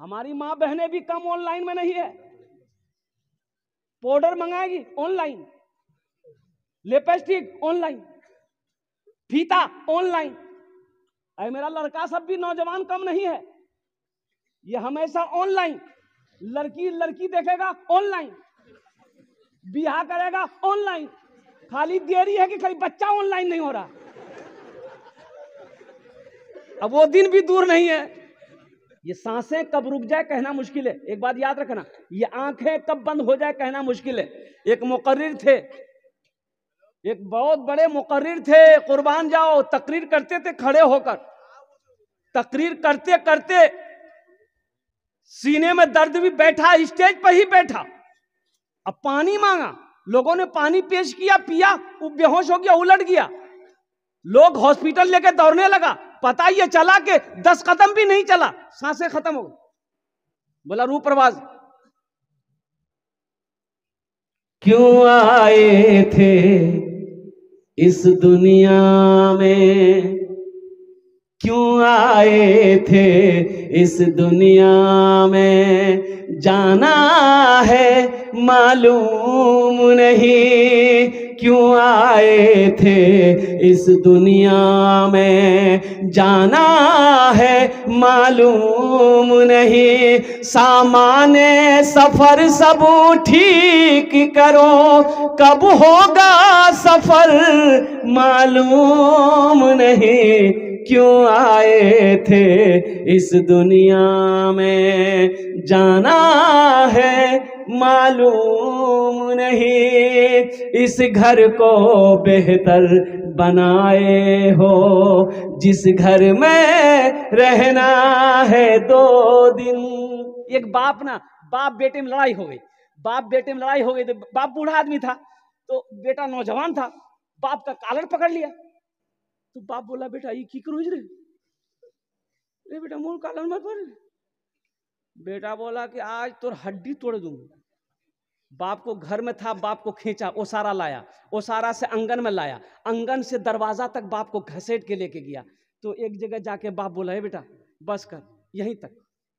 हमारी माँ बहनें भी कम ऑनलाइन में नहीं है। पाउडर मंगाएगी ऑनलाइन, लिपस्टिक ऑनलाइन, फीता ऑनलाइन। अरे मेरा लड़का सब भी नौजवान कम नहीं है, ये हमेशा ऑनलाइन। लड़की लड़की देखेगा ऑनलाइन, बियाह करेगा ऑनलाइन। खाली देरी है कि खाली बच्चा ऑनलाइन नहीं हो रहा। अब वो दिन भी दूर नहीं है। ये सांसें कब रुक जाए कहना मुश्किल है। एक बात याद रखना, ये आंखें कब बंद हो जाए कहना मुश्किल है। एक मुकर्रिर थे, एक बहुत बड़े मुकर्रिर थे, कुर्बान जाओ, तकरीर करते थे खड़े होकर। तकरीर करते करते सीने में दर्द भी बैठा, स्टेज पर ही बैठा। अब पानी मांगा, लोगों ने पानी पेश किया, पिया, वो बेहोश हो गया, उलट गया। लोग हॉस्पिटल लेके दौड़ने लगा। पता ये चला कि 10 कदम भी नहीं चला, सांसें खत्म हो गई। बोला रूह प्रवाज, क्यों आए थे इस दुनिया में, क्यों आए थे इस दुनिया में, जाना है मालूम नहीं। क्यों आए थे इस दुनिया में, जाना है मालूम नहीं। सामाने सफर सब ठीक करो, कब होगा सफर मालूम नहीं। क्यों आए थे इस दुनिया में, जाना है मालूम नहीं। इस घर को बेहतर बनाए हो, जिस घर में रहना है 2 दिन। एक बाप बेटे में लड़ाई हो गई। बाप बेटे में लड़ाई हो गई तो बाप बूढ़ा आदमी था, तो बेटा नौजवान था। बाप का कॉलर पकड़ लिया, तो बाप बोला बेटा ये की करूँ रे बेटा, मुंह कॉलर मत पकड़। बेटा बोला कि आज तो हड्डी तोड़ दूंगा। बाप को घर में था, बाप को खींचा, ओसारा लाया, ओसारा से आंगन में लाया, आंगन से दरवाजा तक बाप को घसीट के लेके गया। तो एक जगह जाके बाप बोला है बेटा बस कर, यहीं तक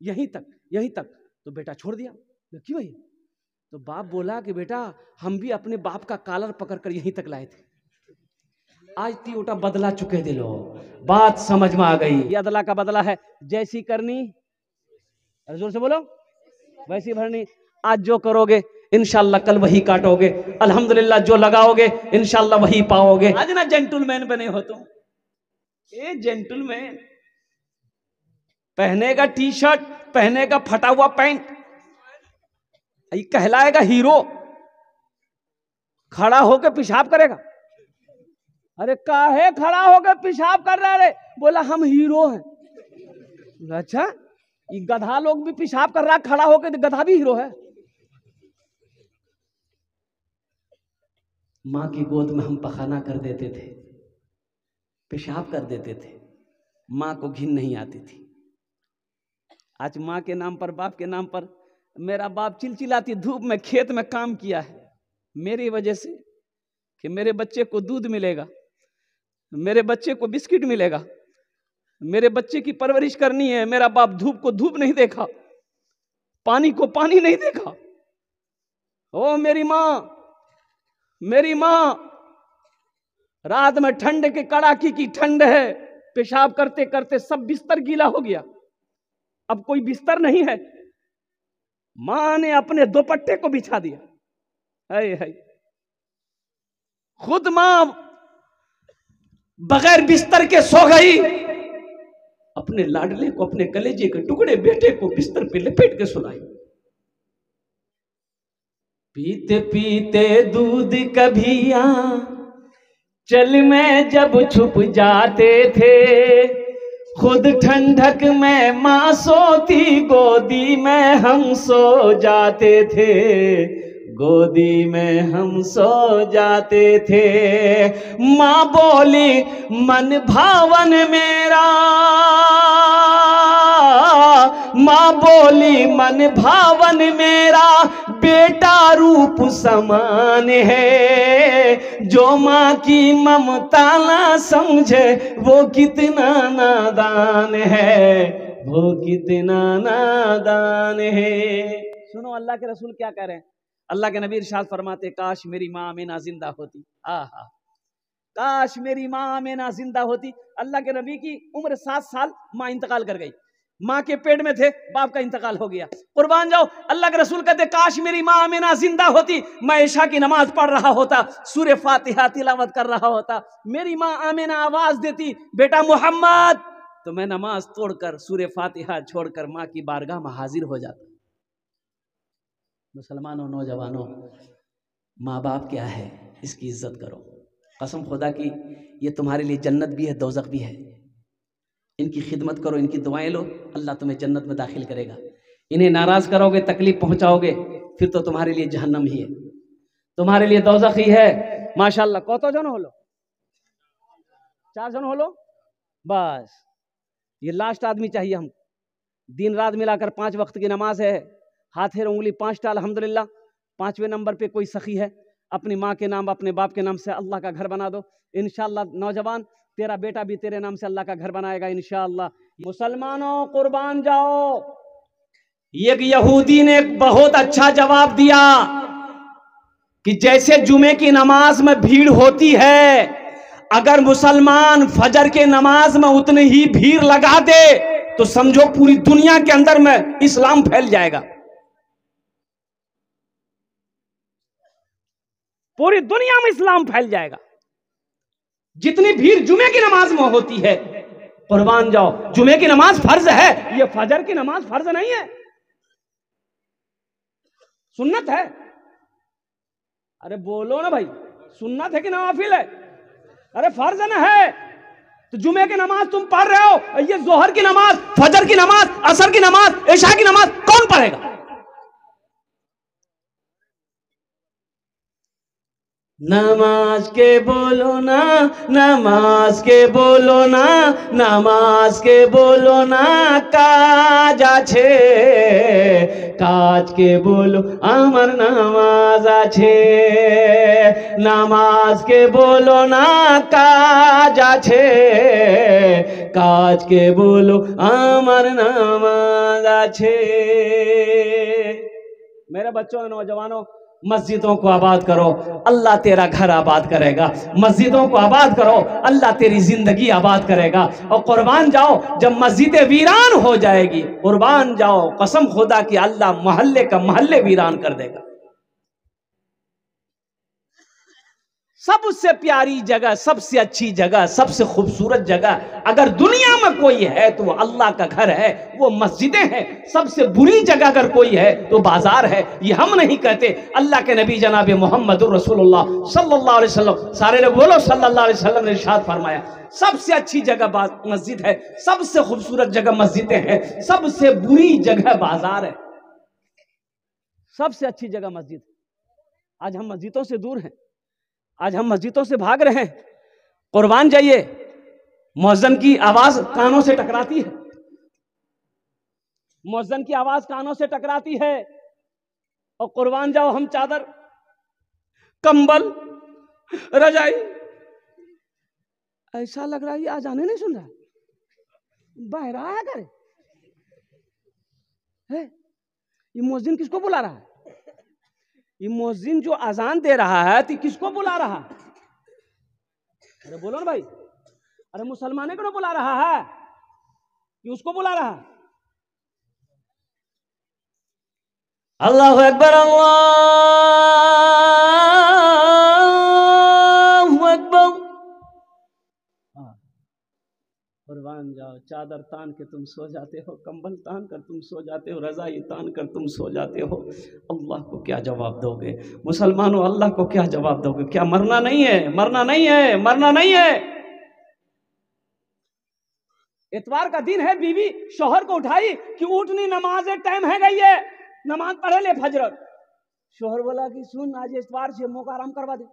यहीं तक यहीं तक। तो बेटा छोड़ दिया। क्यों भाई? तो बाप बोला कि बेटा हम भी अपने बाप का कॉलर पकड़कर यहीं तक लाए थे, आज तीवटा बदला चुके दिलो। बात समझ में आ गई? ये अदला का बदला है, जैसी करनी, जोर से बोलो, वैसी भरनी। आज जो करोगे इंशाल्लाह कल वही काटोगे, अल्हम्दुलिल्लाह जो लगाओगे इंशाल्लाह वही पाओगे। आज ना जेंटलमैन बने हो तुम। ये जेंटलमैन पहनेगा टी शर्ट, पहनेगा फटा हुआ पैंट, ये कहलाएगा हीरो। खड़ा होकर पेशाब करेगा। अरे काहे खड़ा होकर पेशाब कर रहा है? बोला हम हीरो हैं। अच्छा, ये गधा लोग भी पेशाब कर रहा है खड़ा होकर, तो गधा भी हीरो है। माँ की गोद में हम पखाना कर देते थे, पेशाब कर देते थे, माँ को घिन नहीं आती थी। आज माँ के नाम पर, बाप के नाम पर, मेरा बाप चिलचिलाती धूप में खेत में काम किया है मेरी वजह से, कि मेरे बच्चे को दूध मिलेगा, मेरे बच्चे को बिस्किट मिलेगा, मेरे बच्चे की परवरिश करनी है। मेरा बाप धूप को धूप नहीं देखा, पानी को पानी नहीं देखा। ओ मेरी माँ, मेरी माँ, रात में ठंड के कड़ाकी की ठंड है, पेशाब करते करते सब बिस्तर गीला हो गया, अब कोई बिस्तर नहीं है। माँ ने अपने दुपट्टे को बिछा दिया। है खुद माँ बगैर बिस्तर के सो गई, अपने लाडले को, अपने कलेजे के टुकड़े बेटे को बिस्तर पे लपेट के सुलाई। पीते पीते दूध कभिया चल में जब छुप जाते थे, खुद ठंडक में माँ सोती, गोदी में हम सो जाते थे, गोदी में हम सो जाते थे। माँ बोली मन भावन मेरा, माँ बोली मन भावन मेरा, बेटा रूप समान है, जो माँ की ममता ना समझे वो कितना नादान है, वो कितना नादान है। सुनो अल्लाह के रसूल क्या कह रहे हैं। अल्लाह के नबी इरशाद फरमाते, काश मेरी माँ आमिना जिंदा होती। आहा, काश मेरी माँ आमिना जिंदा होती। अल्लाह के नबी की उम्र 7 साल, माँ इंतकाल कर गई। माँ के पेट में थे, बाप का इंतकाल हो गया। कुर्बान जाओ, अल्लाह के रसूल कहते, काश मेरी माँ आमिना जिंदा होती, मैं ईशा की नमाज पढ़ रहा होता, सूरह फातिहा तिलावत कर रहा होता। मेरी माँ आमिना आवाज देती, बेटा मोहम्मद, तो मैं नमाज तोड़कर सूरह फातिहा छोड़कर माँ की बारगाह में हाजिर हो जाता। मुसलमानों, नौजवानों, माँ बाप क्या है, इसकी इज्जत करो। कसम खुदा की, ये तुम्हारे लिए जन्नत भी है, दोज़ख भी है। इनकी खिदमत करो, इनकी दुआएं लो, अल्लाह तुम्हें जन्नत में दाखिल करेगा। इन्हें नाराज करोगे, तकलीफ पहुंचाओगे, फिर तो तुम्हारे लिए जहन्नम ही है, तुम्हारे लिए दोज़ख ही है। माशाल्लाह, कत जन हलो? 4 जन हलो बस। ये लास्ट आदमी चाहिए हमको। दिन रात मिलाकर 5 वक्त की नमाज है, हाथेर उंगली 5टा अल्हम्दुलिल्लाह। 5वें नंबर पे कोई सखी है, अपनी माँ के नाम अपने बाप के नाम से अल्लाह का घर बना दो। इंशाअल्लाह नौजवान, तेरा बेटा भी तेरे नाम से अल्लाह का घर बनाएगा इंशाअल्लाह। मुसलमानों, कुर्बान जाओ। एक यहूदी ने एक बहुत अच्छा जवाब दिया कि जैसे जुमे की नमाज में भीड़ होती है, अगर मुसलमान फजर के नमाज में उतनी ही भीड़ लगा दे तो समझो पूरी दुनिया के अंदर में इस्लाम फैल जाएगा। पूरी दुनिया में इस्लाम फैल जाएगा। जितनी भीड़ जुमे की नमाज में होती है, कुर्बान जाओ, जुमे की नमाज फर्ज है, ये फजर की नमाज फर्ज नहीं है, सुन्नत है। अरे बोलो ना भाई, सुन्नत है कि नवाफिल है? अरे फर्ज न है। तो जुमे की नमाज तुम पढ़ रहे हो, ये जोहर की नमाज, फजर की नमाज, असर की नमाज, इशा की नमाज कौन पढ़ेगा? नमाज के बोलो ना, नमाज के बोलो ना, नमाज के बोलो ना, काज आछे, काज के बोलो आमार नामाज आछे। नमाज के बोलो ना, काज आछे, काज के बोलो आमार नामाज आछे। मेरे बच्चों, नौजवानों, मस्जिदों को आबाद करो, अल्लाह तेरा घर आबाद करेगा। मस्जिदों को आबाद करो, अल्लाह तेरी जिंदगी आबाद करेगा। और कुर्बान जाओ, जब मस्जिदें वीरान हो जाएगी, कुर्बान जाओ, कसम खुदा की, अल्लाह मोहल्ले का मोहल्ले वीरान कर देगा। सबसे प्यारी जगह, सबसे अच्छी जगह, सबसे खूबसूरत जगह अगर दुनिया में कोई है तो वो अल्लाह का घर है, वो मस्जिदें हैं। सबसे बुरी जगह अगर कोई है तो बाजार है। ये हम नहीं कहते, अल्लाह के नबी जनाब मोहम्मदुर रसूलुल्लाह सल्लल्लाहु अलैहि वसल्लम, सारे लोग बोलो सल्लल्लाहु अलैहि वसल्लम ने इरशाद फरमाया, सबसे अच्छी जगह मस्जिद है, सबसे खूबसूरत जगह मस्जिदें हैं, सबसे बुरी जगह बाजार है। सबसे अच्छी जगह मस्जिद। आज हम मस्जिदों से दूर हैं, आज हम मस्जिदों से भाग रहे हैं। कुर्बान जाइए, मुअज्जिन की आवाज कानों से टकराती है, मुअज्जिन की आवाज कानों से टकराती है। और कुर्बान जाओ, हम चादर, कंबल, रजाई, ऐसा लग रहा है ये आजाने नहीं सुन रहा, बह रहा है करे है। ये मुअज्जिन किसको बुला रहा है? ये मुअज्जिन जो अजान दे रहा है तो किसको बुला रहा है? अरे बोलो ना भाई। अरे मुसलमाने को ना बुला रहा है कि उसको बुला रहा है? अल्लाहु अकबर, अल्लाहु अकबर। कुर्बान जाओ, चादर तान के तुम सो जाते हो, कंबल तान कर तुम सो जाते हो, रजाई तान कर तुम सो जाते हो। अल्लाह को क्या जवाब दोगे? मुसलमानों, अल्लाह को क्या जवाब दोगे? क्या मरना नहीं है? मरना नहीं है, मरना नहीं है। इतवार का दिन है, बीवी शोहर को उठाई कि उठनी, नमाज टाइम है गई है, नमाज पढ़े ले फजर। शोहर बोला कि सुन, आज इतवार से मौका आराम करवा दे,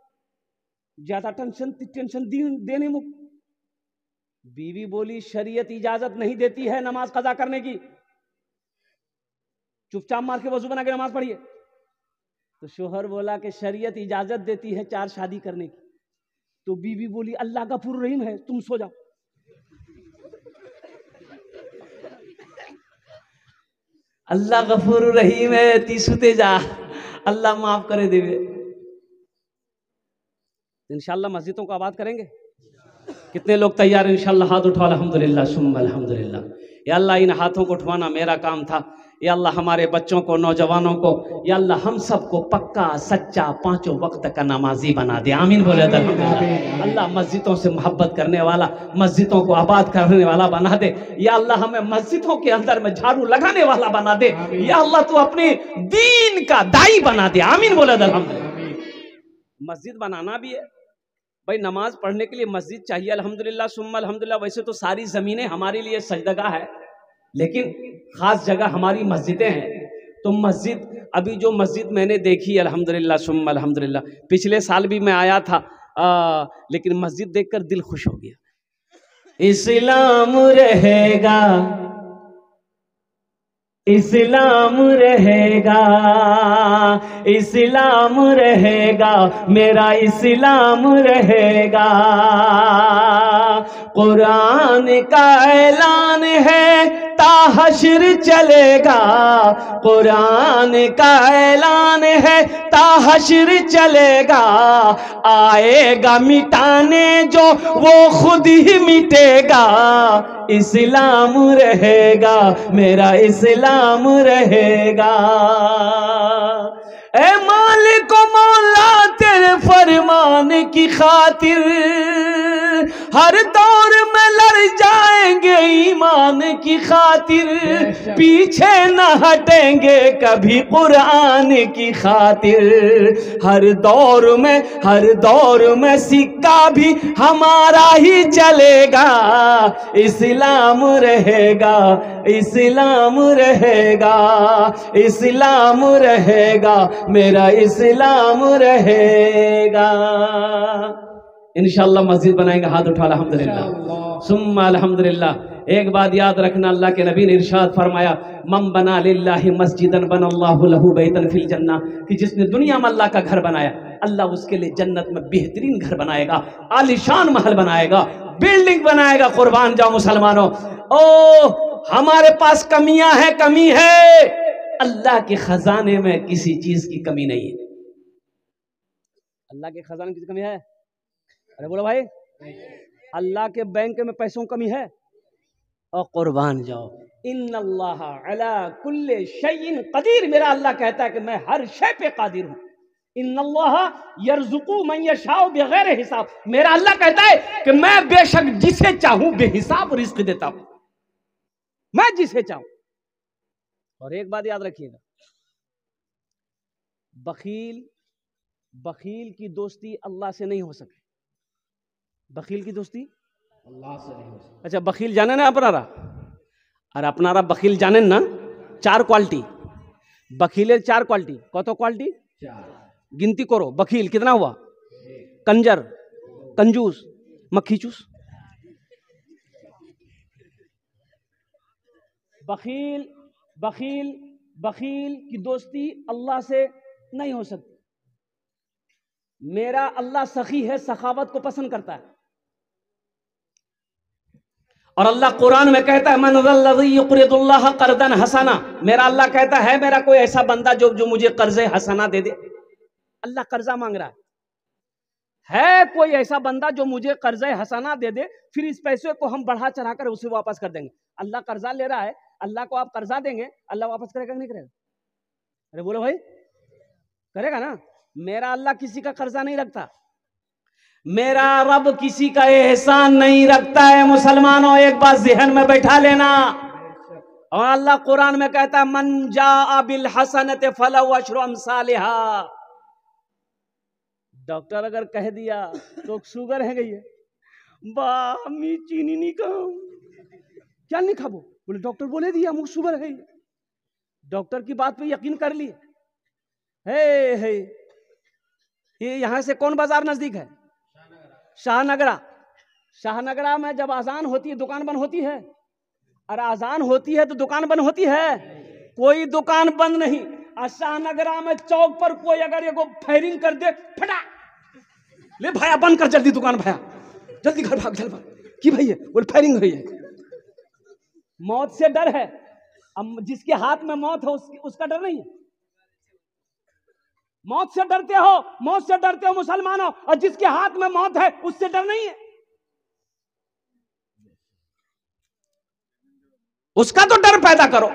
ज्यादा टेंशन देने मुख। बीवी बोली, शरीयत इजाजत नहीं देती है नमाज कजा करने की, चुपचाप मार के वजू बना के नमाज पढ़िए। तो शोहर बोला कि शरीयत इजाजत देती है 4 शादी करने की। तो बीवी बोली, अल्लाह गफूर रहीम है, तुम सो जाओ। अल्लाह गफूर रहीम है, तीसुते जा, अल्लाह माफ करे देवे। इंशाल्लाह मस्जिदों को आबाद करेंगे। कितने लोग तैयार हैं? इंशाल्लाह हाथ उठा, अल्हम्दुलिल्लाह सुम्मा अल्हम्दुलिल्लाह। या अल्लाह इन हाथों को उठवाना मेरा काम था। या अल्लाह हमारे बच्चों को, नौजवानों को, या अल्लाह हम सबको पक्का सच्चा पांचों वक्त का नमाजी बना दे। आमीन बोले अल्हम्दुलिल्लाह। अल्लाह मस्जिदों से मोहब्बत करने वाला, मस्जिदों को आबाद करने वाला बना दे। या अल्लाह हमें मस्जिदों के अंदर में झाड़ू लगाने वाला बना दे। या अल्लाह तू अपने दीन का दाई बना दे। आमीन बोले अल्हम्दुलिल्लाह। मस्जिद बनाना भी है भाई, नमाज पढ़ने के लिए मस्जिद चाहिए। अल्हम्दुलिल्लाह सुम्मा अल्हम्दुलिल्लाह। वैसे तो सारी ज़मीनें हमारे लिए सजदगाह है, लेकिन ख़ास जगह हमारी मस्जिदें हैं। तो मस्जिद, अभी जो मस्जिद मैंने देखी अल्हम्दुलिल्लाह सुम्मा अल्हम्दुलिल्लाह, पिछले साल भी मैं आया था, लेकिन मस्जिद देखकर दिल खुश हो गया। इस्लाम रहेगा, इस्लाम रहेगा, इस्लाम रहेगा, मेरा इस्लाम रहेगा। कुरान का ऐलान है ता हश्र चलेगा, कुरान का ऐलान है ता हश्र चलेगा। आएगा मिटाने जो वो खुद ही मिटेगा। इस्लाम रहेगा, मेरा इस्लाम रहेगा। ए मालिक मौला तेरे फरमान की खातिर हर दौर में लड़ जाएंगे, ईमान की खातिर पीछे न हटेंगे कभी, कुरान की खातिर। हर दौर में सिक्का भी हमारा ही चलेगा। इस्लाम रहेगा, इस्लाम रहेगा, इस्लाम रहेगा, मेरा इस्लाम रहेगा। इंशाअल्लाह मस्जिद बनाएंगे। हाथ उठा अल्हम्दुलिल्लाह सुम्मा अल्हम्दुलिल्लाह। एक बात याद रखना, अल्लाह के नबी ने इरशाद फरमाया, मम बना लिल्लाहि मस्जिदन बनल्लाहु लहु बैतन फिल जन्ना, कि जिसने दुनिया में अल्लाह का घर बनाया, अल्लाह उसके लिए जन्नत में बेहतरीन घर बनाएगा, आलिशान महल बनाएगा, बिल्डिंग बनाएगा। कुर्बान जाओ मुसलमानों। ओ हमारे पास कमियां हैं, कमी है, अल्लाह के खजाने में किसी चीज की कमी नहीं है। अल्लाह के खजाने की कमी है? अरे बोलो भाई, अल्लाह के बैंक में पैसों की कमी है? और कुर्बान जाओ, इन्नल्लाह अला कुल्ले शैइन कदीर, मेरा अल्लाह कहता है कि मैं हर शय पे कादिर हूँ। इन्नल्लाह यर्जुकु मन यशाउ बगैर हिसाब, मेरा अल्लाह कहता है कि मैं बेशक जिसे चाहूं बेहिसाब रिस्क देता हूं, मैं जिसे चाहूं। और एक बात याद रखिएगा, बखील की दोस्ती अल्लाह से नहीं हो सके। बखील की दोस्ती अल्लाह से नहीं हो सके। अच्छा, बखील जाने ना अपनारा, और अपनारा बखील जाने ना, 4 क्वालिटी बखीले, 4 क्वालिटी। कत क्वालिटी? 4। गिनती करो। बखील कितना हुआ? कंजर, कंजूस, मक्खीचूस। बखील की दोस्ती अल्लाह से नहीं हो सकती। मेरा अल्लाह सखी है, सखावत को पसंद करता है। और अल्लाह कुरान में कहता है, मन ज़ल्लज़ी युक़रिदुल्लाह क़र्ज़न हसना, मेरा अल्लाह कहता है मेरा कोई ऐसा बंदा जो मुझे कर्ज़े हसना दे दे। अल्लाह कर्जा मांग रहा है कोई ऐसा बंदा जो मुझे कर्जा हसना दे दे, फिर इस पैसे को हम बढ़ा चढ़ा कर उसे वापस कर देंगे। अल्लाह कर्जा ले रहा है, अल्लाह को आप कर्जा देंगे, अल्लाह वापस करेगा नहीं करेगा? अरे बोलो भाई, करेगा ना? मेरा अल्लाह किसी का कर्जा नहीं रखता, मेरा रब किसी का एहसान नहीं रखता है। मुसलमानों, एक बात ज़हन में बैठा लेना। और अल्लाह कुरान में कहता है, मन जाअ बिल हसनति फलहु अशरु अमसालिहा। डॉक्टर अगर कह दिया तो शुगर है गई है, मी चीनी नहीं खाऊं, क्या नहीं खाबो? बोले डॉक्टर बोले दिया मुझे शुगर है। डॉक्टर की बात पे यकीन कर लिए। हे ये यहाँ से कौन बाजार नजदीक है? शाहनगरा। शाहनगरा में जब आजान होती है दुकान बंद होती है, और आजान होती है तो दुकान बंद होती है? कोई दुकान बंद नहीं। और शाहनगरा में चौक पर कोई अगर एगो फायरिंग कर दे, फटा ले भाया, बंद कर जल्दी दुकान, भाया जल्दी घर भाग, जल्दी भाग। की भैया? बोले फायरिंग हुई है। मौत से डर है, अब जिसके हाथ में मौत है उसका डर नहीं है? मौत से डरते हो, मौत से डरते हो मुसलमानों, और जिसके हाथ में मौत है उससे डर नहीं है? उसका तो डर पैदा करो।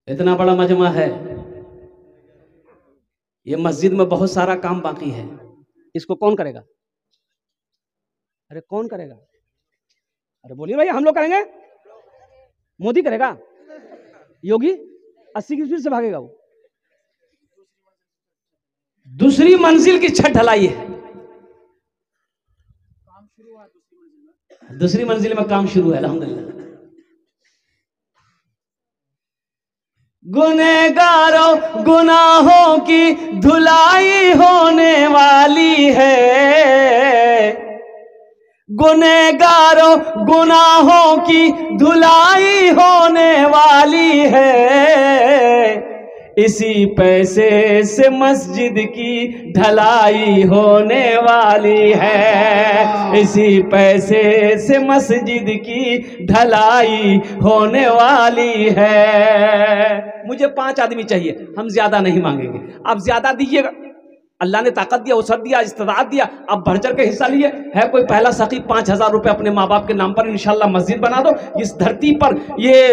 इतना बड़ा मजमा है, ये मस्जिद में बहुत सारा काम बाकी है। इसको कौन करेगा? अरे कौन करेगा? अरे बोलिए भाई, हम लोग करेंगे? मोदी करेगा? योगी 80 की स्पीड से भागेगा वो? दूसरी मंजिल की छत ढलाई है, दूसरी मंजिल में काम शुरू है अल्हम्दुलिल्लाह। गुनहगारों गुनाहों की धुलाई होने वाली है, गुनहगारों गुनाहों की धुलाई होने वाली है, इसी पैसे से मस्जिद की ढलाई होने वाली है, इसी पैसे से मस्जिद की ढलाई होने वाली है। मुझे 5 आदमी चाहिए, हम ज्यादा नहीं मांगेंगे, आप ज्यादा दीजिएगा। अल्लाह ने ताकत दिया, वसअत दिया, इस्तिताअत दिया, अब बढ़ चढ़ के हिस्सा लिए। है कोई पहला सखी 5000 रुपए अपने माँ बाप के नाम पर इंशाल्लाह मस्जिद बना दो। इस धरती पर,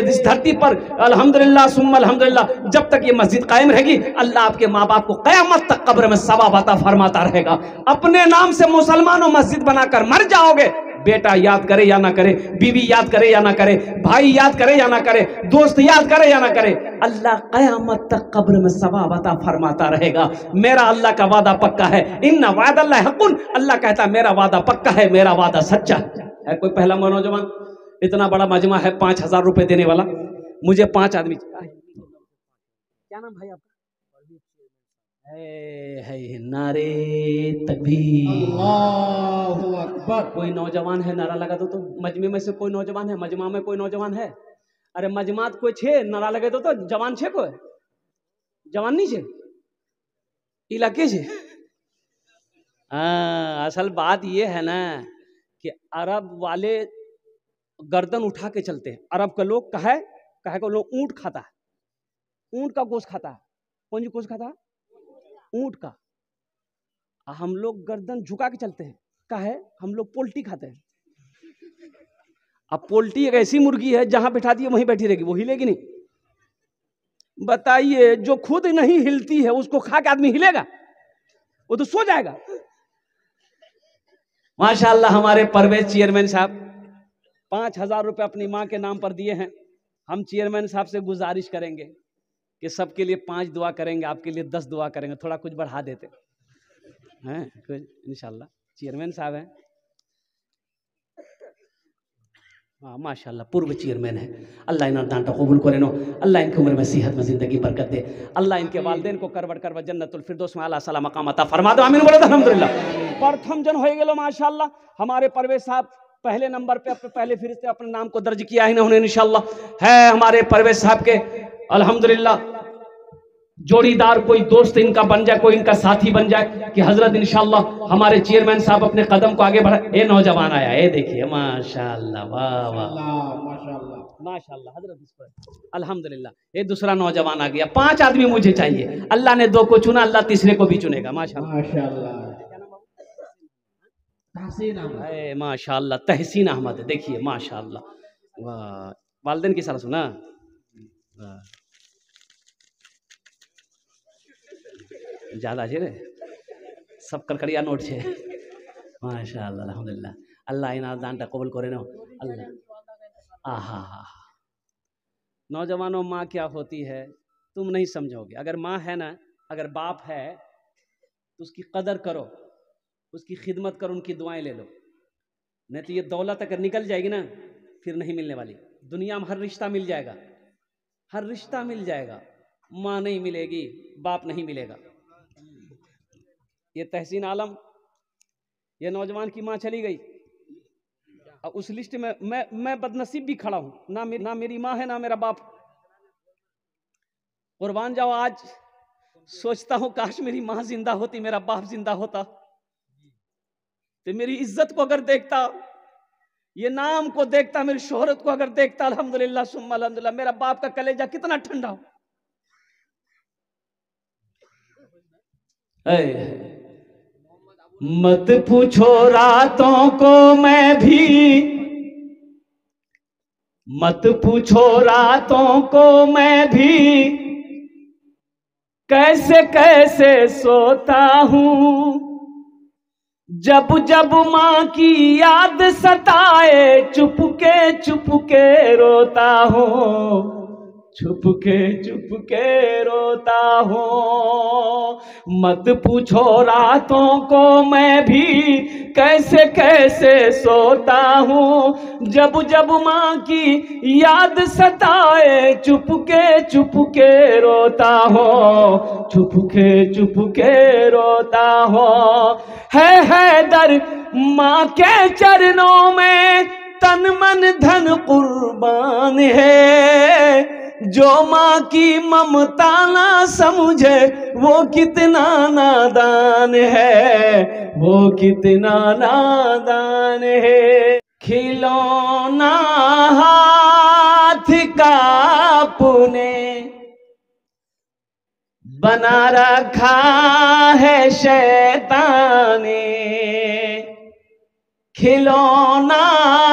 इस धरती पर अल्हम्दुलिल्लाह सुम्मा अल्हम्दुलिल्लाह, जब तक ये मस्जिद कायम रहेगी अल्लाह आपके माँ बाप को क़यामत तक कब्र में सवाब अता फरमाता रहेगा। अपने नाम से मुसलमानों मस्जिद बनाकर मर जाओगे, बेटा याद करे या ना करे, बीवी याद करे या ना करे, भाई याद करे या ना करे, दोस्त याद करे या ना करे, अल्लाह क़यामत तक कब्र में सवाब अता फरमाता रहेगा। मेरा अल्लाह का वादा पक्का है, इन्ना वादल्लाहि हक़्क़ुन, अल्लाह कहता है मेरा वादा पक्का है, मेरा वादा सच्चा है। कोई पहला नौजवान, इतना बड़ा मजमा है, 5000 रुपए देने वाला, मुझे 5 आदमी। क्या नाम भाई आपका? है नारे तकबीर, अल्लाहु अकबर। कोई नौजवान है नारा लगा दो तो। मजमे में से कोई नौजवान है? मजमा में कोई नौजवान है? अरे मजमात कोई छे नारा लगे दो तो जवान छे, कोई जवान नहीं छे इलाके से। हाँ, असल बात ये है ना कि अरब वाले गर्दन उठा के चलते हैं। अरब के लोग कहे को लोग ऊंट खाता है, ऊंट का गोश्त खाता है। कौन सी गोश्त खाता है? ऊंट का। हम लोग गर्दन झुका के चलते हैं, कहे हम लोग पोल्ट्री खाते हैं। अब पोल्ट्री एक ऐसी मुर्गी है जहां बैठा दिए वहीं बैठी रहेगी, वो हिलेगी नहीं। बताइए, जो खुद नहीं हिलती है उसको खा के आदमी हिलेगा? वो तो सो जाएगा। माशाअल्लाह हमारे परवेज चेयरमैन साहब 5000 रुपए अपनी माँ के नाम पर दिए हैं। हम चेयरमैन साहब से गुजारिश करेंगे कि सबके लिए 5 दुआ करेंगे, आपके लिए 10 दुआ करेंगे, थोड़ा कुछ बढ़ा देते हैं इंशाल्लाह। चेयरमैन साहब हैं, हाँ माशाल्लाह पूर्व चेयरमैन है। अल्लाह इन्हें दांटा कबूल करे नो, अल्लाह इनकी उम्र में सेहत में जिंदगी बरकत दे, अल्लाह इनके वालिदैन को करवट जन्नतुल फिरदौस में आला सला मकाम अता फरमा दो, आमीन बोलो अल्हम्दुलिल्लाह। प्रथम जन हो गेलो माशाल्लाह हमारे परवेज साहब, पहले नंबर पे अपने पहले फिरिश्ते अपने नाम को दर्ज किया है इन्होंने इंशाल्लाह। है हमारे परवेज साहब के अल्हम्दुलिल्लाह जोड़ीदार कोई दोस्त इनका बन जाए, कोई इनका साथी बन जाए कि हजरत इंशाल्लाह हमारे चेयरमैन साहब अपने कदम को आगे बढ़ाए। ये नौजवान आया, ये देखिए माशाल्लाह, वाह वाह माशाल्लाह हजरत, इस पर अल्हम्दुलिल्लाह। ये दूसरा नौजवान आ गया। 5 आदमी मुझे चाहिए, अल्लाह ने 2 को चुना, अल्लाह तीसरे को भी चुनेगा माशाल्लाह। माशाल्लाह तहसीन अहमद, देखिए माशाल्लाह, वाह। वालिदैन की सारा सुना, ज्यादा छे रे, सब कड़कड़िया नोट छे माशाल्लाह अल्हम्दुलिल्लाह। अल्लाह इना दानटा कबूल करे नो अल्लाह। आहा, नौजवानों माँ क्या होती है तुम नहीं समझोगे। अगर माँ है ना, अगर बाप है तो उसकी कदर करो, उसकी खिदमत करो, उनकी दुआएं ले लो। नहीं तो ये दौलत अगर निकल जाएगी ना फिर नहीं मिलने वाली। दुनिया में हर रिश्ता मिल जाएगा, हर रिश्ता मिल जाएगा, माँ नहीं मिलेगी, बाप नहीं मिलेगा। ये तहसीन आलम, ये नौजवान की माँ चली गई, और उस लिस्ट में मैं बदनसीब भी खड़ा हूं, ना मेरी माँ है ना मेरा बाप। कुर्बान जाओ, आज सोचता हूं काश मेरी माँ जिंदा होती, मेरा बाप जिंदा होता तो मेरी इज्जत को अगर देखता ये नाम को देखता, मेरी शोहरत को अगर देखता, अल्हम्दुलिल्लाह सुम्मा अल्हम्दुलिल्लाह, मेरा बाप का कलेजा कितना ठंडा हो। मत पूछो रातों को मैं भी, मत पूछो रातों को मैं भी, कैसे कैसे सोता हूँ। जब जब माँ की याद सताए, चुपके रोता हूँ, चुपके रोता हूँ। मत पूछो रातों को मैं भी, कैसे कैसे सोता हूँ। जब जब माँ की याद सताए, चुपके रोता हूँ, चुपके रोता हूँ। है दर माँ के चरणों में, तन मन धन कुर्बान है। जो माँ की ममता ना समझे, वो कितना नादान है, वो कितना नादान है। खिलौना हाथ का पुने बना रखा है शैतान ने। खिलौना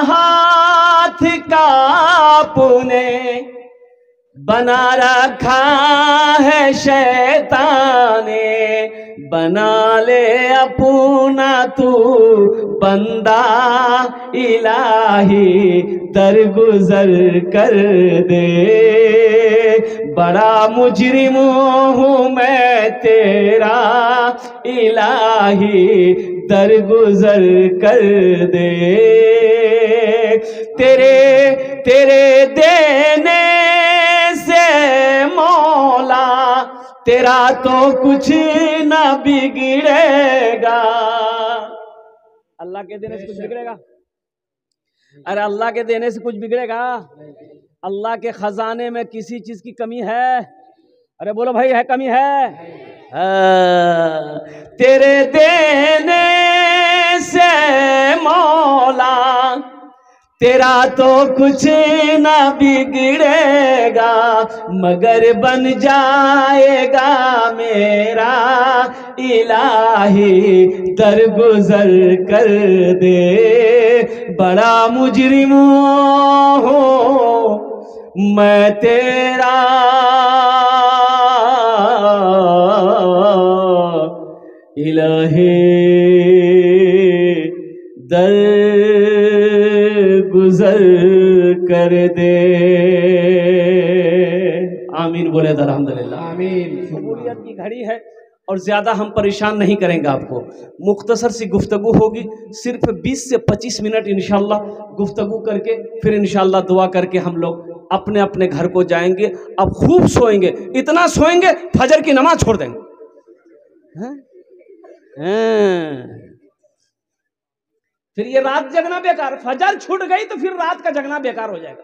हाथ का पुने बना रखा है शैतान ने। बना ले अपना तू बंदा इलाही, दरगुजर कर दे। बड़ा मुजरिम हूँ मैं तेरा इलाही, दरगुजर कर दे। तेरे देने से मौला, तेरा तो कुछ ना बिगड़ेगा। अल्लाह के देने से कुछ बिगड़ेगा? अरे अल्लाह के देने से कुछ बिगड़ेगा? अल्लाह के खजाने में किसी चीज की कमी है? अरे बोलो भाई, है कमी है? तेरे देने से मौला, तेरा तो कुछ ना बिगड़ेगा, मगर बन जाएगा मेरा इलाही, दरगुजर कर दे। बड़ा मुजरिम हूँ मैं तेरा इलाही, दर गुजर कर दे। आमीन बोले तो अल्हम्दुलिल्लाह। आमीन। कबूलियत की घड़ी है और ज्यादा हम परेशान नहीं करेंगे आपको। मुख्तसर सी गुफ्तगू होगी, सिर्फ 20 से 25 मिनट इंशाल्लाह गुफ्तगू करके फिर इंशाल्लाह दुआ करके हम लोग अपने अपने घर को जाएंगे। अब खूब सोएंगे, इतना सोएंगे फजर की नमाज छोड़ देंगे। फिर ये रात जगना बेकार, फजर छूट गई तो फिर रात का जगना बेकार हो जाएगा।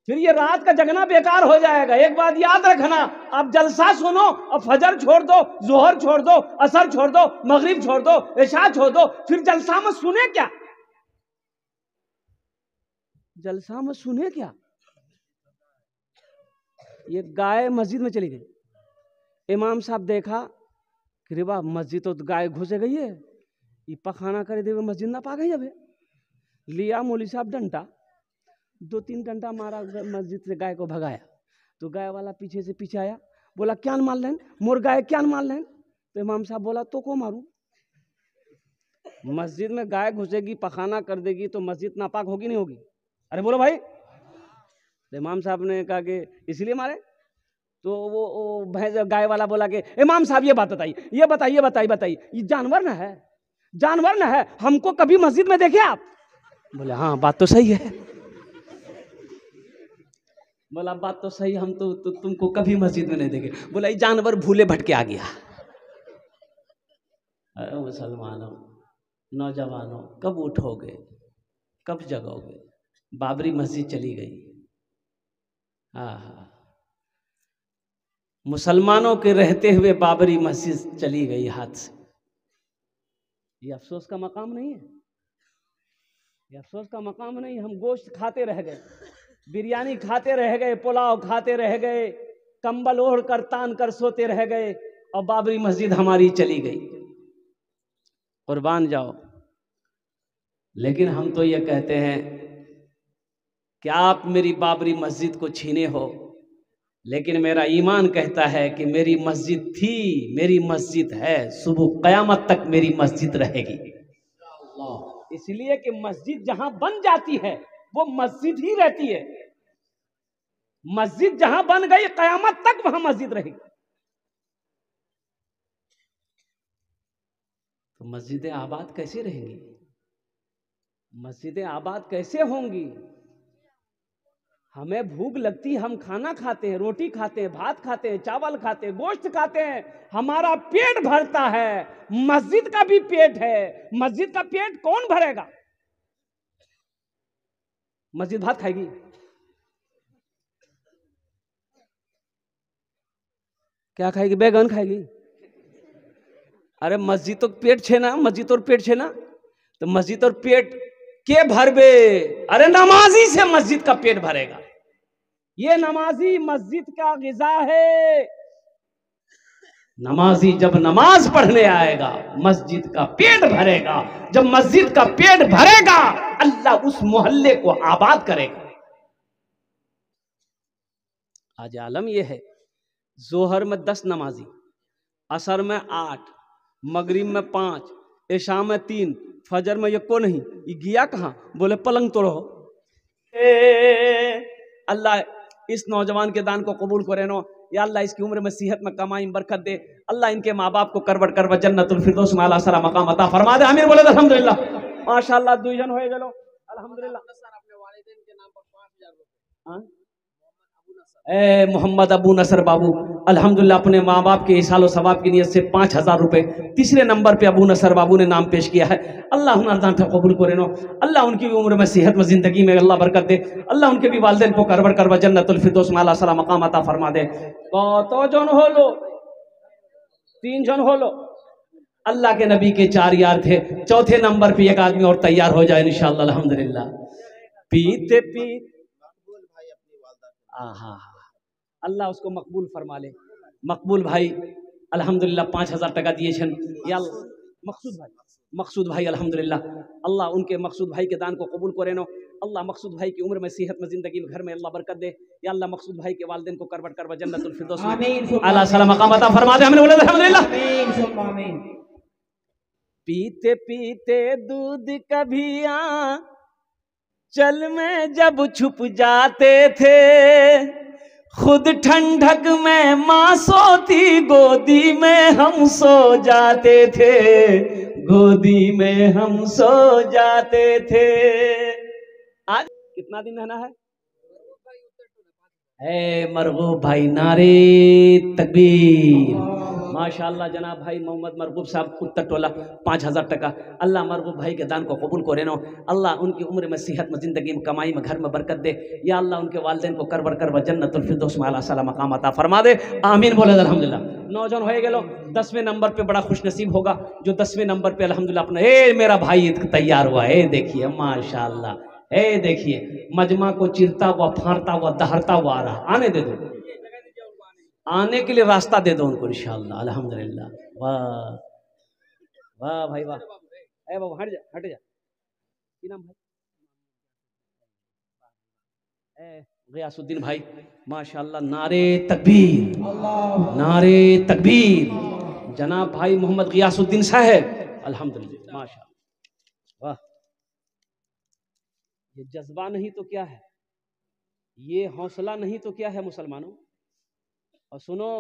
फिर ये रात का जगना बेकार हो जाएगा। एक बात याद रखना, आप जलसा सुनो और फजर छोड़ दो, जोहर छोड़ दो, असर छोड़ दो, मगरिब छोड़ दो, इशा छोड़ दो, फिर जलसा में सुने क्या? जलसा में सुने क्या? ये गाय मस्जिद में चली गई, इमाम साहब देखा कि रे वाह, मस्जिद तो गाय घुस गई है, ये पखाना करे देवे मस्जिद ना पा गई। अब लिया मौली साहब डंडा, 2-3 डंडा मारा, मस्जिद से गाय को भगाया। तो गाय वाला पीछे से पीछे आया, बोला क्या मार लें मोर गाय, क्या मार लें? तो इमाम साहब बोला तो को मारूं? मस्जिद में गाय घुसेगी, पखाना कर देगी तो मस्जिद नापाक होगी नहीं होगी? अरे बोलो भाई। तो इमाम साहब ने कहा कि इसलिए मारे। तो वो भैंस गाय वाला बोला कि इमाम साहब ये बात बताइए, ये बताइए, ये जानवर ना है, जानवर ना है, हमको कभी मस्जिद में देखे आप? बोले हाँ बात तो सही है। बोला बात तो सही, हम तो तुमको कभी मस्जिद में नहीं देखे। बोला ये जानवर भूले भटके आ गया। अरे मुसलमानों, नौजवानों, कब उठोगे, कब जगोगे? बाबरी मस्जिद चली गई। हाँ, मुसलमानों के रहते हुए बाबरी मस्जिद चली गई हाथ से। ये अफसोस का मकाम नहीं है? ये अफसोस का मकाम नहीं, हम गोश्त खाते रह गए, बिरयानी खाते रह गए, पुलाव खाते रह गए, कंबल ओढ़ कर तान कर सोते रह गए, और बाबरी मस्जिद हमारी चली गई। कुर्बान जाओ। लेकिन हम तो ये कहते हैं कि आप मेरी बाबरी मस्जिद को छीने हो, लेकिन मेरा ईमान कहता है कि मेरी मस्जिद थी, मेरी मस्जिद है, सुबह कयामत तक मेरी मस्जिद रहेगी। इसलिए कि मस्जिद जहां बन जाती है वो मस्जिद ही रहती है। मस्जिद जहां बन गई कयामत तक वहां मस्जिद रहेगी। तो मस्जिदें आबाद कैसे रहेंगी? मस्जिदें आबाद कैसे होंगी? हमें भूख लगती, हम खाना खाते हैं, रोटी खाते हैं, भात खाते हैं, चावल खाते हैं, गोश्त खाते हैं, हमारा पेट भरता है। मस्जिद का भी पेट है। मस्जिद का पेट कौन भरेगा? मस्जिद भात खाएगी? क्या खाएगी? बैगन खाएगी? अरे मस्जिद तो पेट छे ना, मस्जिद और पेट छे ना, तो मस्जिद और पेट के भरबे? अरे नमाजी से मस्जिद का पेट भरेगा। ये नमाजी मस्जिद का गिजा है। नमाजी जब नमाज पढ़ने आएगा मस्जिद का पेट भरेगा। जब मस्जिद का पेट भरेगा अल्लाह उस मोहल्ले को आबाद करेगा। आज आलम यह है, जोहर में 10 नमाजी, असर में 8, मगरिब में 5, इशा में 3, फजर में ये को नहीं। ये गया कहाँ? बोले पलंग तोड़ो। अल्लाह इस नौजवान के दान को कबूल करे नो। या अल्लाह इसकी उम्र में सेहत में कमाई में बरकत दे। अल्लाह इनके माँ बाप को करबट करबट जन्नतुल फिरदौस में आला सरा मकाम अता फरमा दे। आमीन बोले अल्हम्दुलिल्लाह। माशाअल्लाह दुईजन होए गलो अल्हम्दुलिल्लाह। ए मोहम्मद अबू नसर बाबू अल्हम्दुलिल्लाह अपने माँ बाप के इसालो सवाब की नीयत से 5,000 रुपए तीसरे नंबर पे अबू नसर बाबू ने नाम पेश किया है। अल्लाह उन्हें कबूल करे नो। अल्लाह उनकी उम्र में सेहत में जिंदगी में अल्लाह बरकत दे। अल्लाह उनके भी वालिदैन को करबर करवा जन्नतुल फिरदौस में आला सला मकाम अता फरमा दे। तो जन हो लो, 3 जन हो लो। अल्लाह के नबी के 4 यार थे, चौथे नंबर पे एक आदमी और तैयार हो जाए इंशाअल्लाह अल्हम्दुलिल्लाह। पीते पीते अल्लाह उसको मकबूल फरमा ले। मकबूल भाई अल्हम्दुलिल्लाह 5,000 टका दिए छन। या मकसूद भाई अल्हम्दुलिल्लाह अल्लाह उनके मकसूद भाई के दान को कबूल करे नो। अल्लाह मकसूद भाई की उम्र में सेहत में जिंदगी में घर में अल्लाह बरकत दे। या अल्लाह मकसूद भाई के वालिदैन को करबट करवा जन्नतुल फिरदौस में आला सला मकाम अता फरमा दे। हमने बोला अल्हम्दुलिल्लाह। पीते पीते दूध कभी चल में जब छुप जाते थे, खुद ठंडक में माँ सोती, गोदी में हम सो जाते थे, गोदी में हम सो जाते थे। आज कितना दिन रहना है? मरगूब भाई नारे तकबीर। माशाअल्लाह जनाब भाई मोहम्मद मरगूब साहब उत्तर टोला 5,000 टका। अल्लाह मरगूब भाई के दान को कबूल करे नो। अल्लाह उनकी उम्र में सेहत में जिंदगी में कमाई में घर में बरकत दे। या अल्लाह उनके वालिदैन को करबर करवा जन्नतुल फिरदौस में आला सला मकाम अता फरमा दे। आमीन बोले अल्हम्दुलिल्लाह। नौजवान हो गए लो 10वें नंबर पे बड़ा खुश नसीब होगा जो 10वें नंबर पे अल्हम्दुलिल्लाह अपना मेरा भाई तैयार हुआ है। देखिए माशाअल्लाह, देखिए मजमा को चिरता हुआ, फाड़ता हुआ, दहरता हुआ आ रहा। आने दे दो, आने के लिए रास्ता दे दो उनको इंशाअल्लाह अल्हम्दुलिल्लाह। वाह वाह भाई वाह। बाबू हट जा, हट जा। क्या नाम भाई? गयासुद्दीन भाई माशाअल्लाह नारे तकबीर, नारे तकबीर। जनाब भाई मोहम्मद गयासुद्दीन साहब अल्हम्दुलिल्लाह माशाअल्लाह। वाह, ये जज्बा नहीं तो क्या है, ये हौसला नहीं तो क्या है मुसलमानों। और सुनो,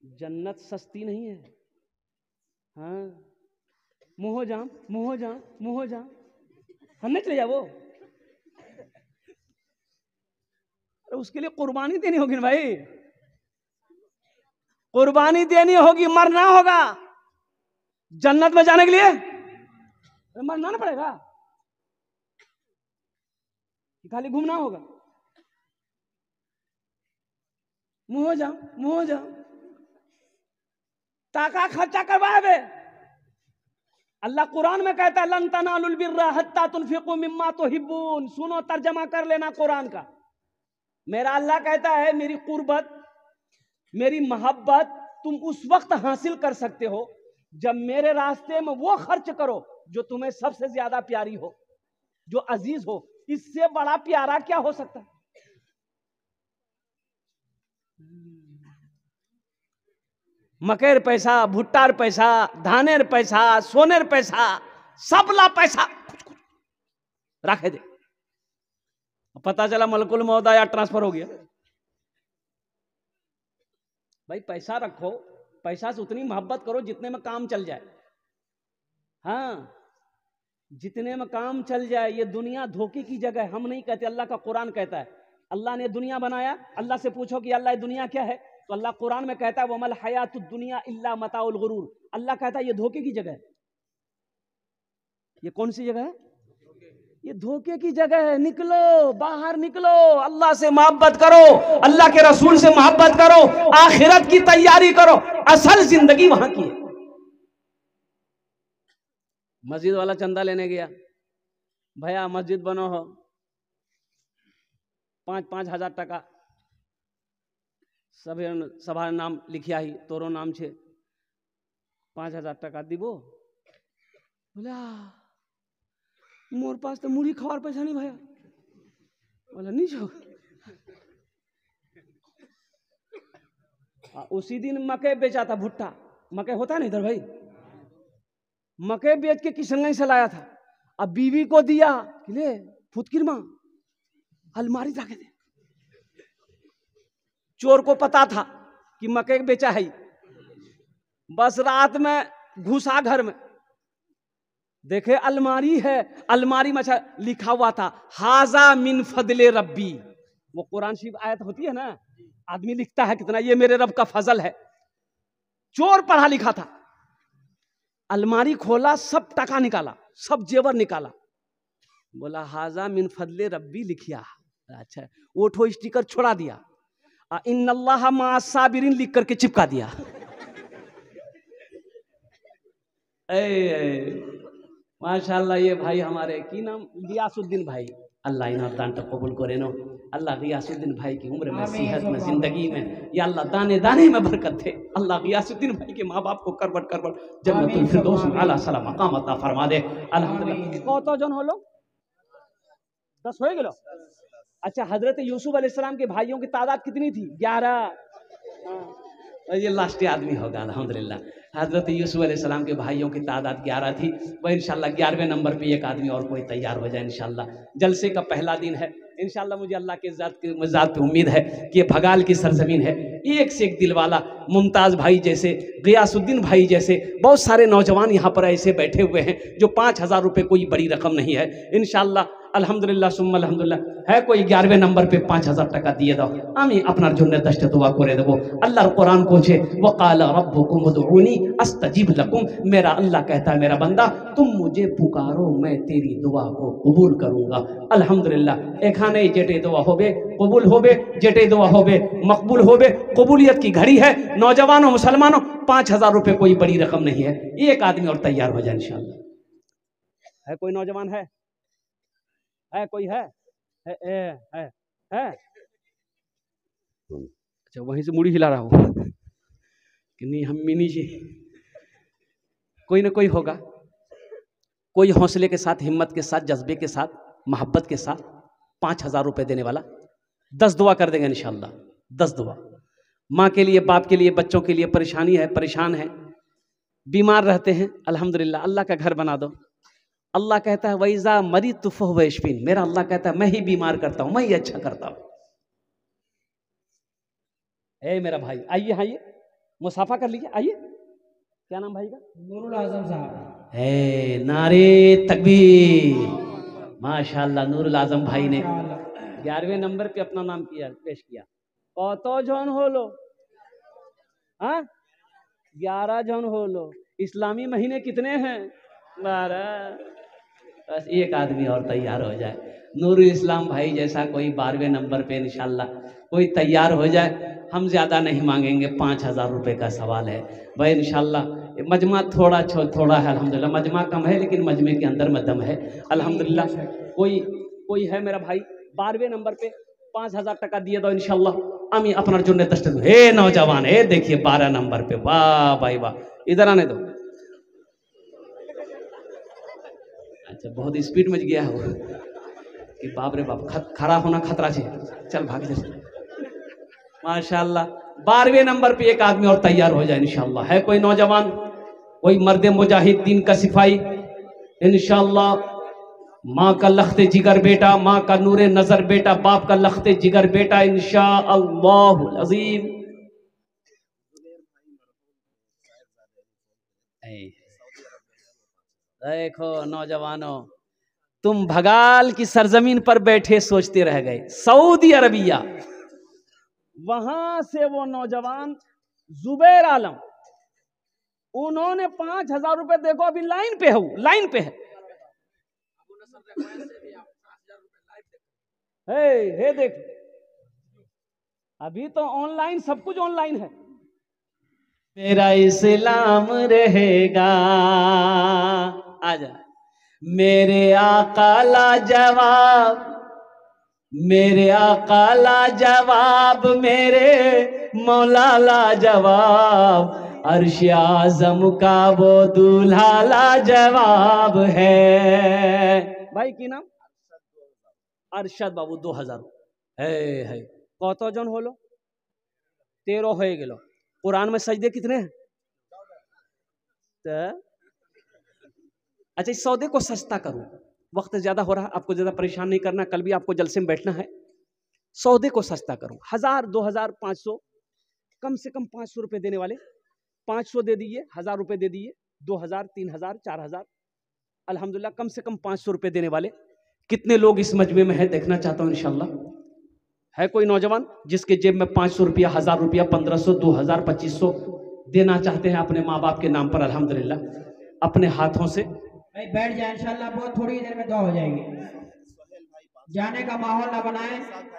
जन्नत सस्ती नहीं है। हाँ, मुँह जाम मुँह जाम मुँह जाम हम नहीं चले जाओ। अरे उसके लिए कुर्बानी देनी होगी ना भाई, कुर्बानी देनी होगी, मरना होगा जन्नत में जाने के लिए। मरना ना पड़ेगा, खाली घूमना होगा। मुँह जाओ ताका खर्चा करवाए बे, अल्लाह कुरान में कहता है लन तनालुल बिर्रा हत्ता तुनफिकू मिम्मा तुहिब्बून। सुनो, तर्जमा कर लेना कुरान का। मेरा अल्लाह कहता है मेरी कुर्बत, मेरी मोहब्बत तुम उस वक्त हासिल कर सकते हो जब मेरे रास्ते में वो खर्च करो जो तुम्हें सबसे ज्यादा प्यारी हो, जो अजीज हो। इससे बड़ा प्यारा क्या हो सकता है? मकेर पैसा, भुट्टार पैसा, धानेर पैसा, सोनेर पैसा, सबला पैसा रखे दे। पता चला मलकुल मौत आया, ट्रांसफर हो गया। भाई पैसा रखो, पैसा से उतनी मोहब्बत करो जितने में काम चल जाए। हाँ, जितने में काम चल जाए। ये दुनिया धोखे की जगह है। हम नहीं कहते, अल्लाह का कुरान कहता है। अल्लाह ने दुनिया बनाया, अल्लाह से पूछो कि अल्लाह ये दुनिया क्या है, तो अल्लाह कुरान में कहता है वमल हयातुद दुनिया इल्ला मताउल गुरूर। अल्लाह कहता है ये धोखे की जगह है। ये कौन सी जगह है? ये धोखे की जगह है। निकलो, बाहर निकलो, अल्लाह से मोहब्बत करो, अल्लाह के रसूल से मोहब्बत करो, आखिरत की तैयारी करो। असल जिंदगी वहां की है। मस्जिद वाला चंदा लेने गया, भैया मस्जिद बनो हो, 5-5 हजार टका सभा नाम लिखिया ही, तोरो नाम छे, 5 हजार टका दीबो। बोला मोर पास तो मुड़ी खवार पैसा नहीं भैया। बोला नहीं छो। उसी दिन मकई बेचा था, भुट्टा मकई होता नहीं इधर भाई। मकई बेच के किशनगंज से लाया था, अब बीवी को दिया कि ले फुतकिर मां अलमारी रखे दे। चोर को पता था कि मकई बेचा है, बस रात में घुसा घर में, देखे अलमारी है, अलमारी में लिखा हुआ था हाजा मिन फदले रब्बी। वो कुरान शरीफ आयत होती है ना, आदमी लिखता है कितना ये मेरे रब का फजल है। चोर पढ़ा लिखा था। अलमारी खोला, सब टका निकाला, सब जेवर निकाला। बोला हाजा मिन फदले रब्बी लिखिया। अच्छा, वो ठो स्टिकर छोड़ा दिया, इन्नल्लाह माअस साबिरीन लिख करके चिपका दिया। माशाल्लाह, ये भाई हमारे की नाम गियासुद्दीन भाई, अल्लाह इन्हें दान तक कबूल करे नो। अल्लाह गियासुद्दीन भाई की उम्र में, सेहत में, जिंदगी में या अल्लाह दाने दाने में बरकत दे। अल्लाह गियासुद्दीन भाई के माँ बाप को करबट करबट जन्नतुल फिरदौस में आला सलाम मकाम अता फरमा दे। अल्हम्दुलिल्लाह। कतो जन होलो? 10 हो गेलो। अच्छा, हजरत यूसुफ अलैहिस्सलाम के भाइयों की तादाद कितनी थी? 11। ये लास्ट आदमी होगा अल्हम्दुलिल्लाह। हजरत यूसुफ अलैहिस्सलाम के भाइयों की तादाद 11 थी। वह इंशाल्लाह 11वें नंबर पे एक आदमी और कोई तैयार हो जाए इंशाल्लाह। जलसे का पहला दिन है इंशाल्लाह। मुझे अल्लाह के ज़ात पे उम्मीद है कि ये भगाल की सरजमीन है। एक से एक दिल वाला, मुमताज़ भाई जैसे, गियासुद्दीन भाई जैसे बहुत सारे नौजवान यहाँ पर ऐसे बैठे हुए हैं जो 5000 रुपये कोई बड़ी रकम नहीं है। इंशाल्लाह अल्हम्दुलिल्लाह सुम्मा अल्हम्दुलिल्लाह। है कोई 11वें नंबर पे 5000 टका दिए दो। आमी अपना जुन्ने दश्त दुआ करे देवो। अल्लाह कुरान कोचे वक़ाल रब्बुकुम उदऊनी अस्तजिब लकुम। मेरा अल्लाह कहता है मेरा बंदा तुम मुझे पुकारो, मैं तेरी दुआ को कबूल करूंगा। अल्हम्दुलिल्लाह। एखाने जेटे दुआ होबे कबूल होबे, जेटे दुआ होबे मकबूल होबे। कबूलियत की घड़ी है। नौजवानों, मुसलमानों, 5000 रुपये कोई बड़ी रकम नहीं है। एक आदमी और तैयार हो जाए इंशाल्लाह। है कोई नौजवान? है कोई? है? अच्छा, वहीं से मुड़ी हिला रहा हूँ कि नहीं हम मिनी जी। कोई ना कोई होगा, कोई हौसले के साथ, हिम्मत के साथ, जज्बे के साथ, मोहब्बत के साथ 5000 रुपये देने वाला। 10 दुआ कर देंगे इंशाल्लाह। 10 दुआ माँ के लिए, बाप के लिए, बच्चों के लिए। परेशानी है, परेशान है, बीमार रहते हैं, अल्हम्दुलिल्लाह अल्लाह का घर बना दो। अल्लाह कहता है वैज़ा मरीद तो फहुव यशफीन। मेरा अल्लाह कहता है मैं ही बीमार करता हूँ, मैं ही अच्छा करता हूँ। ए मेरा भाई आइए, आइए मुसाफा कर लीजिए, आइए। क्या नाम भाई का? नूरुल आजम साहब। है नारे तकबीर। माशाल्लाह, नूरुल आजम भाई ने 11वें नंबर पे अपना नाम पेश किया। कतो जन हो लो? 11 जन हो लो। इस्लामी महीने कितने हैं? 12। बस एक आदमी और तैयार हो जाए। नूरुल इस्लाम भाई जैसा कोई 12वें नंबर पे इंशाल्लाह कोई तैयार हो जाए। हम ज़्यादा नहीं मांगेंगे, 5000 रुपये का सवाल है भाई। इंशाल्लाह मजमा थोड़ा है अल्हम्दुलिल्लाह, मजमा कम है लेकिन मजमे के अंदर में दम है अल्हम्दुलिल्लाह। कोई है मेरा भाई 12वें नंबर पे 5000 টাকা দিয়ে দাও ইনশাআল্লাহ, আমি আপনার জন্য 10 টাকা। हे नौजवान, हे देखिए 12 नंबर पे, वाह भाई वाह, इधर आने दो। अच्छा बहुत स्पीड में गया है वो कि बाप रे बाप, खड़ा होना खतरा है, चल भाग जा। माशाल्लाह 12वें नंबर पे एक आदमी और तैयार हो जाए इंशाल्लाह। है कोई नौजवान, कोई मर्द मुजाहिद दीन का सिपाही इंशाल्लाह। माँ का लखते जिगर बेटा, माँ का नूरे नजर बेटा, बाप का लखते जिगर बेटा इंशाअल्लाह अज़ीम। देखो नौजवानों, तुम भगाल की सरजमीन पर बैठे सोचते रह गए, सऊदी अरबिया। वहां से वो नौजवान जुबैर आलम, उन्होंने 5000 रुपए, देखो अभी लाइन पे है, लाइन पे है। हे देख, अभी तो ऑनलाइन, सब कुछ ऑनलाइन है। मेरा इस्लाम रहेगा, आजा मेरे आका ला जवाब, मेरे आका ला जवाब, मेरे मौला ला जवाब, अर्श आज़म का वो दूल्हा ला जवाब है। भाई की नाम अरशद बाबू 2000 है कतजन हलो 13 हो गेलो। कुरान में सजदे कितने हैं? अच्छा इस सौदे को सस्ता करूं, वक्त ज्यादा हो रहा, आपको ज्यादा परेशान नहीं करना, कल भी आपको जलसे में बैठना है। सौदे को सस्ता करूं, 1000, 2000, 500, कम से कम 500 रुपए देने वाले 500 दे दिए, 1000 रुपए दे दिए, 2000, 3000, 4000, अल्हम्दुलिल्लाह कम से कम 500 रुपए देने वाले कितने लोग इस मजमे में है देखना चाहता हूं इंशाल्लाह। है कोई नौजवान जिसके जेब में 500 रुपया, 1000 रुपया, 1500, 2000, 2500 देना चाहते हैं अपने माँ बाप के नाम पर? अल्हम्दुलिल्लाह अपने हाथों से भाई बैठ जाए इंशाल्लाह, बहुत थोड़ी देर में दुआ हो जाएगी। जाने का माहौल ना बनाए,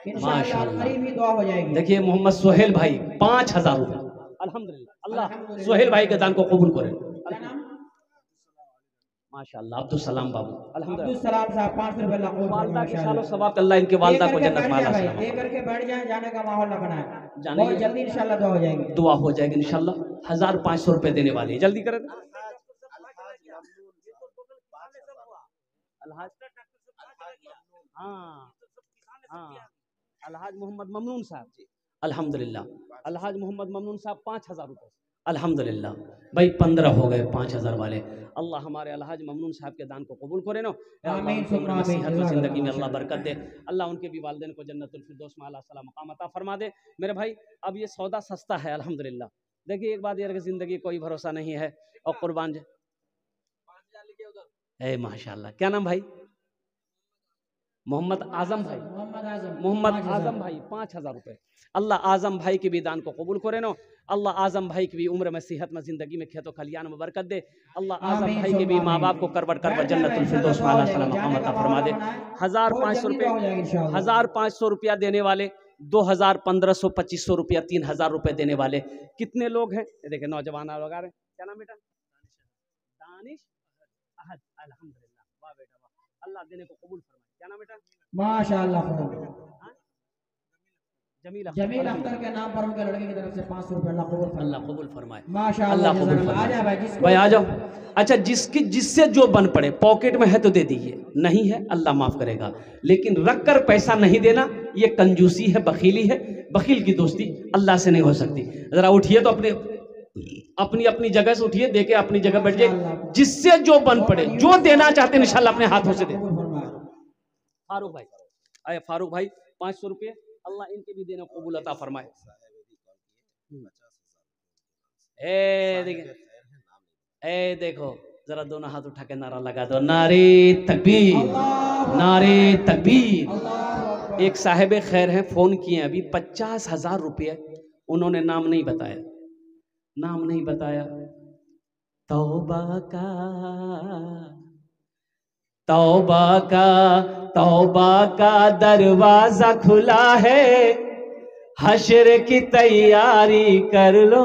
इंशाल्लाह करीब ही दुआ हो जाएगी। देखिए मोहम्मद सोहेल भाई 5000 रुपया, अल्हम्दुलिल्लाह अल्लाह सोहेल भाई के दान को कबूल करे। माशाअल्लाह अब्दुल सलाम बाबू, अब्दुल सलाम साहब 500 रुपए लाखों वालदा के सालों सवाब अल्लाह इनके वालदा को जन्नत में अल्लाह दे करके बैठ जाए, जाने का माहौल ना बनाए, जाने बहुत जल्दी इंशाल्लाह दुआ हो जाएगी। दुआ हो जाएगी इंशाल्लाह। 1500 रुपए देने वाले, जल्दी करें। अलहाज मोहम्मद ममनून साहब जी, अल्हम्दुलिल्लाह अलहाज मोहम्मद ममनून साहब 5000 रुपए, अल्हम्दुलिल्लाह भाई 15 हो गए 5000 वाले। अल्लाह हमारे अलहाज ममनून साहब के दान को कबूल करे नो, आमीन, सेहत में जिंदगी में अल्लाह बरकत दे, अल्लाह उनके भी वालिदैन को जन्नतुल फिरदौस में आला सलाम मकाम अता फरमा दे। मेरे भाई अब ये सौदा सस्ता है अल्हम्दुलिल्लाह। देखिए एक बात ये है कि जिंदगी कोई भरोसा नहीं है और कुर्बान ए माशाल्लाह। क्या नाम भाई? मोहम्मद आजम भाई, मोहम्मद आजम भाई 5000 रुपए। अल्लाह आजम भाई के भी दान को कबूल करे नो, अल्लाह आजम भाई की भी उम्र में सेहत में जिंदगी में खेतों खलियान में बरकत दे, अल्लाह आजम भाई के भी माँ बाप को करबट करबट जन्नतुल फिरदौस में आला सलाम मकाम अता फरमा दे। 1500 रुपए, 1500 रुपया देने वाले, 2000, 1500, 2500 रुपया, 3000 रुपए देने वाले कितने लोग हैं? देखिए नौजवान लोग आ रहे हैं। क्या नाम बेटा? दानिश अहद, अल्हम्दुलिल्लाह, वाह बेटा वाह, अल्लाह देने को कबूल फरमाए। क्या नाम बेटा? माशाअल्लाह जमील अख्तर के नाम पर उनके लड़के की तरफ से 500 रुपए अल्लाह कबूल फरमाए। माशाअल्लाह कबूल आ जाए भाई, आ जाओ। अच्छा जिससे जो बन पड़े, पॉकेट में है तो दे दीजिए, नहीं है अल्लाह माफ करेगा, लेकिन रख कर पैसा नहीं देना ये कंजूसी है, बखीली है। बखील की दोस्ती अल्लाह से नहीं हो सकती। जरा उठिए तो अपनी अपनी जगह से उठिए, देके अपनी जगह बैठ जाइए। जिससे जो बन पड़े, जो देना चाहते हैं इंशाल्लाह अपने हाथों से दे। फारूक भाई आए, फारूक भाई 500 रुपये, अल्लाह इनके भी देने को कबूल अता फरमाए। ए देखो जरा दोनों हाथ उठा के नारा लगा दो, नारे तकबीर, नारे तकबीर। एक साहिब खैर हैं, फोन किए अभी, 50,000 रुपये, उन्होंने नाम नहीं बताया, नाम नहीं बताया। तौबा का तौबा का तौबा का दरवाजा खुला है, हश्र की तैयारी कर लो।